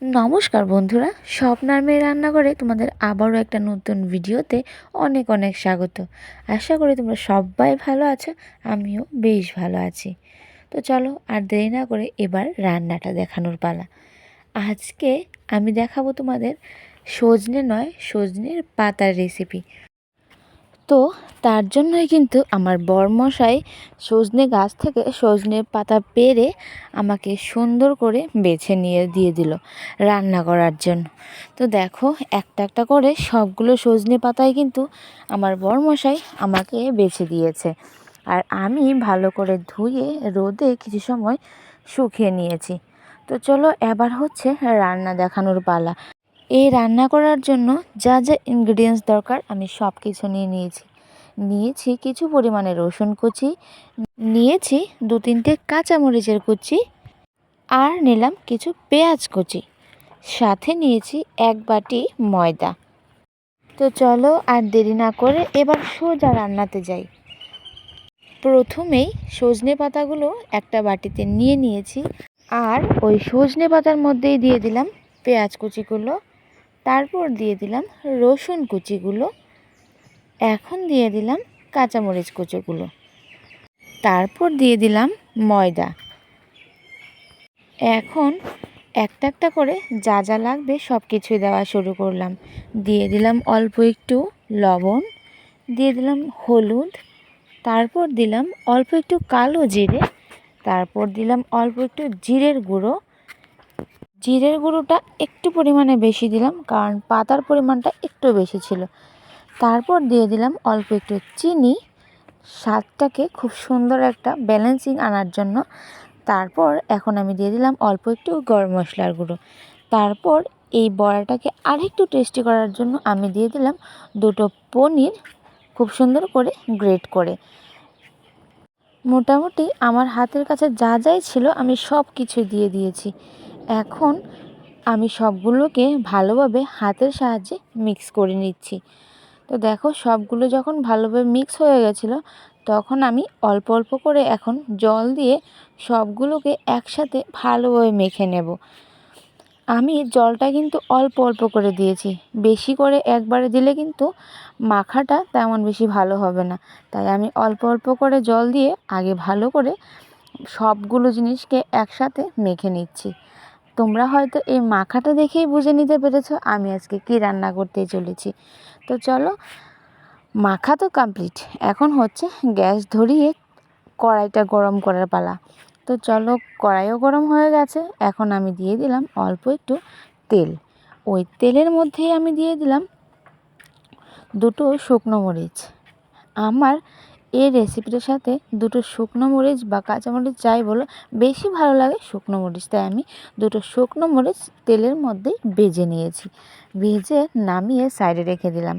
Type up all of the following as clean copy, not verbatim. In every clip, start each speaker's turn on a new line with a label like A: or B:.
A: নমস্কার বন্ধুরা, স্বপ্নার মেয়ে রান্নাঘরে তোমাদের আবারও একটা নতুন ভিডিওতে অনেক অনেক স্বাগত। আশা করি তোমরা সবাই ভালো আছো, আমিও বেশ ভালো আছি। তো চলো আর দেরি না করে এবার রান্নাটা দেখানোর পালা। আজকে আমি দেখাবো তোমাদের সজনের পাতার রেসিপি। তো তার জন্যই কিন্তু আমার বরমশাই সজনে গাছ থেকে সজনের পাতা পেড়ে আমাকে সুন্দর করে বেছে নিয়ে দিয়ে দিল রান্না করার জন্য। তো দেখো, একটা একটা করে সবগুলো সজনে পাতায় কিন্তু আমার বরমশাই আমাকে বেছে দিয়েছে, আর আমি ভালো করে ধুয়ে রোদে কিছু সময় শুকিয়ে নিয়েছি। তো চলো এবার হচ্ছে রান্না দেখানোর পালা। এই রান্না করার জন্য যা যা ইনগ্রিডিয়েন্টস দরকার আমি সব কিছু নিয়েছি কিছু পরিমাণে রসুন কুচি, নিয়েছি 2-3টে কাঁচামরিচের কুচি, আর নিলাম কিছু পেঁয়াজ কুচি, সাথে নিয়েছি 1 বাটি ময়দা। তো চলো আর দেরি না করে এবার সোজা রান্নাতে যাই। প্রথমেই সজনে পাতাগুলো একটা বাটিতে নিয়ে নিয়েছি, আর ওই সজনে পাতার মধ্যেই দিয়ে দিলাম পেঁয়াজ কুচিগুলো, তারপর দিয়ে দিলাম রসুন কুচিগুলো, এখন দিয়ে দিলাম কাঁচামরিচ কুচিগুলো, তারপর দিয়ে দিলাম ময়দা। এখন একটা একটা করে যা যা লাগবে সব কিছুই দেওয়া শুরু করলাম। দিয়ে দিলাম অল্প একটু লবণ, দিয়ে দিলাম হলুদ, তারপর দিলাম অল্প একটু কালো জিরে, তারপর দিলাম অল্প একটু জিরের গুঁড়ো। জিরের গুঁড়োটা একটু পরিমাণে বেশি দিলাম, কারণ পাতার পরিমাণটা একটু বেশি ছিল। তারপর দিয়ে দিলাম অল্প একটু চিনি, স্বাদটাকে খুব সুন্দর একটা ব্যালেন্সিং আনার জন্য। তারপর এখন আমি দিয়ে দিলাম অল্প একটু গরম মশলার গুঁড়ো। তারপর এই বড়াটাকে আরেকটু টেস্টি করার জন্য আমি দিয়ে দিলাম 2টো পনির খুব সুন্দর করে গ্রেট করে। মোটামুটি আমার হাতের কাছে যা যাই ছিল আমি সব কিছু দিয়ে দিয়েছি। এখন আমি সবগুলোকে ভালোভাবে হাতের সাহায্যে মিক্স করে নিচ্ছি। তো দেখো, সবগুলো যখন ভালোভাবে মিক্স হয়ে গেছিলো তখন আমি অল্প অল্প করে এখন জল দিয়ে সবগুলোকে একসাথে ভালোভাবে মেখে নেব। আমি জলটা কিন্তু অল্প অল্প করে দিয়েছি, বেশি করে একবারে দিলে কিন্তু মাখাটা তেমন বেশি ভালো হবে না। তাই আমি অল্প অল্প করে জল দিয়ে আগে ভালো করে সবগুলো জিনিসকে একসাথে মেখে নিচ্ছি। তোমরা হয়তো এই মাখাটা দেখেই বুঝে নিতে পেরেছো আমি আজকে কি রান্না করতে চলেছি। তো চলো, মাখা তো কমপ্লিট, এখন হচ্ছে গ্যাস ধরিয়ে কড়াইটা গরম করার পালা। তো চলো, কড়াইও গরম হয়ে গেছে, এখন আমি দিয়ে দিলাম অল্প একটু তেল। ওই তেলের মধ্যেই আমি দিয়ে দিলাম 2টো শুকনো মরিচ। আমার এই রেসিপিটার সাথে 2টো শুকনো মরিচ বা কাঁচামরিচ যাই বলো, বেশি ভালো লাগে শুকনো মরিচ, তাই আমি 2টো শুকনো মরিচ তেলের মধ্যেই ভেজে নিয়েছি। ভেজে নামিয়ে সাইডে রেখে দিলাম।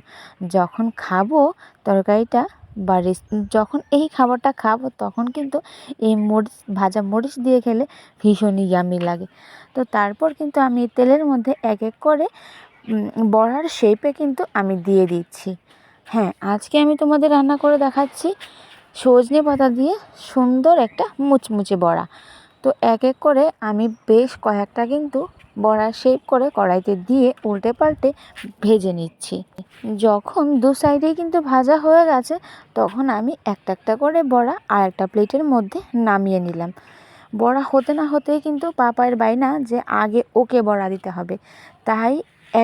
A: যখন খাবো তরকারিটা বা যখন এই খাবারটা খাবো তখন কিন্তু এই ভাজা মরিচ দিয়ে খেলে ভীষণই ইয়ামি লাগে। তো তারপর কিন্তু আমি তেলের মধ্যে এক এক করে বড়ার শেপে কিন্তু আমি দিয়ে দিচ্ছি। হ্যাঁ, আজকে আমি তোমাদের রান্না করে দেখাচ্ছি সজনে পাতা দিয়ে সুন্দর একটা মুচমুচে বড়া। তো এক এক করে আমি বেশ কয়েকটা কিন্তু বড়া শেপ করে কড়াইতে দিয়ে উল্টে পাল্টে ভেজে নিচ্ছি। যখন 2 সাইডেই কিন্তু ভাজা হয়ে গেছে তখন আমি একটা একটা করে বড়া আর একটা প্লেটের মধ্যে নামিয়ে নিলাম। বড়া হতে না হতেই কিন্তু পাপায়ের বায়না যে আগে ওকে বড়া দিতে হবে, তাই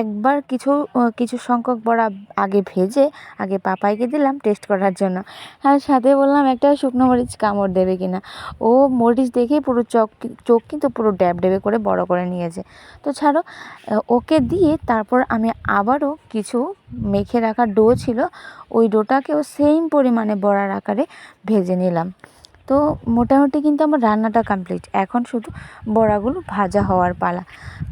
A: একবার কিছু সংখ্যক বড়া আগে ভেজে আগে পাপাইকে দিলাম টেস্ট করার জন্য, আর সাথে বললাম একটা শুকনো মরিচ কামড় দেবে কিনা। ও মরিচ দেখেই পুরো চোখ কিন্তু পুরো ড্যাব ড্যাবে করে বড় করে নিয়েছে। তো ছাড়ো, ওকে দিয়ে তারপর আমি আবারও কিছু মেখে রাখা ডো ছিল, ওই ডোটাকেও সেম পরিমাণে বড়ার আকারে ভেজে নিলাম। তো মোটামুটি কিন্তু আমার রান্নাটা কমপ্লিট, এখন শুধু বড়াগুলো ভাজা হওয়ার পালা।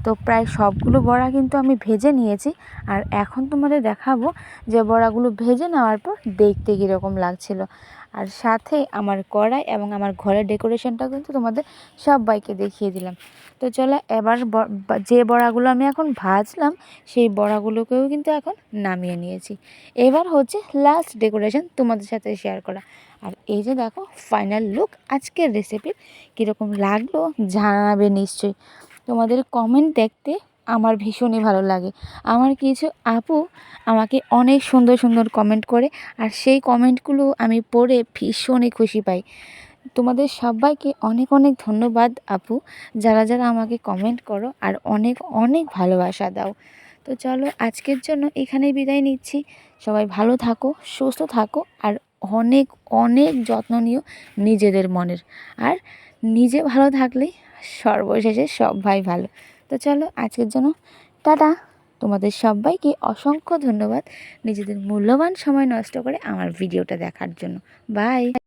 A: তো প্রায় সবগুলো বড়া কিন্তু আমি ভেজে নিয়েছি, আর এখন তোমাদের দেখাবো যে বড়াগুলো ভেজে নেওয়ার পর দেখতে কীরকম লাগছিল। আর সাথে আমার কড়াই এবং আমার ঘরের ডেকোরেশনটা কিন্তু তোমাদের সবাইকে দেখিয়ে দিলাম। তো চলো এবার যে বড়াগুলো আমি এখন ভাজলাম সেই বড়াগুলোকেও কিন্তু এখন নামিয়ে নিয়েছি। এবার হচ্ছে লাস্ট ডেকোরেশন তোমাদের সাথে শেয়ার করা। আর এই যে দেখো ফাইনাল লুক আজকের রেসিপির কীরকম লাগলো জানাবে নিশ্চয়ই। তোমাদের কমেন্ট দেখতে আমার ভীষণই ভালো লাগে। আমার কিছু আপু আমাকে অনেক সুন্দর সুন্দর কমেন্ট করে, আর সেই কমেন্টগুলো আমি পড়ে ভীষণই খুশি পাই। তোমাদের সবাইকে অনেক অনেক ধন্যবাদ আপু, যারা যারা আমাকে কমেন্ট করো আর অনেক অনেক ভালোবাসা দাও। তো চলো আজকের জন্য এখানেই বিদায় নিচ্ছি। সবাই ভালো থাকো, সুস্থ থাকো, আর অনেক অনেক যত্ন নিও নিজেদের মনের। আর নিজে ভালো থাকলেই সর্বশেষে সবাই ভালো। তো চলো আজকের জন্য টাটা। তোমাদের সবাইকে অসংখ্য ধন্যবাদ নিজেদের মূল্যবান সময় নষ্ট করে আমার ভিডিওটা দেখার জন্য। বাই।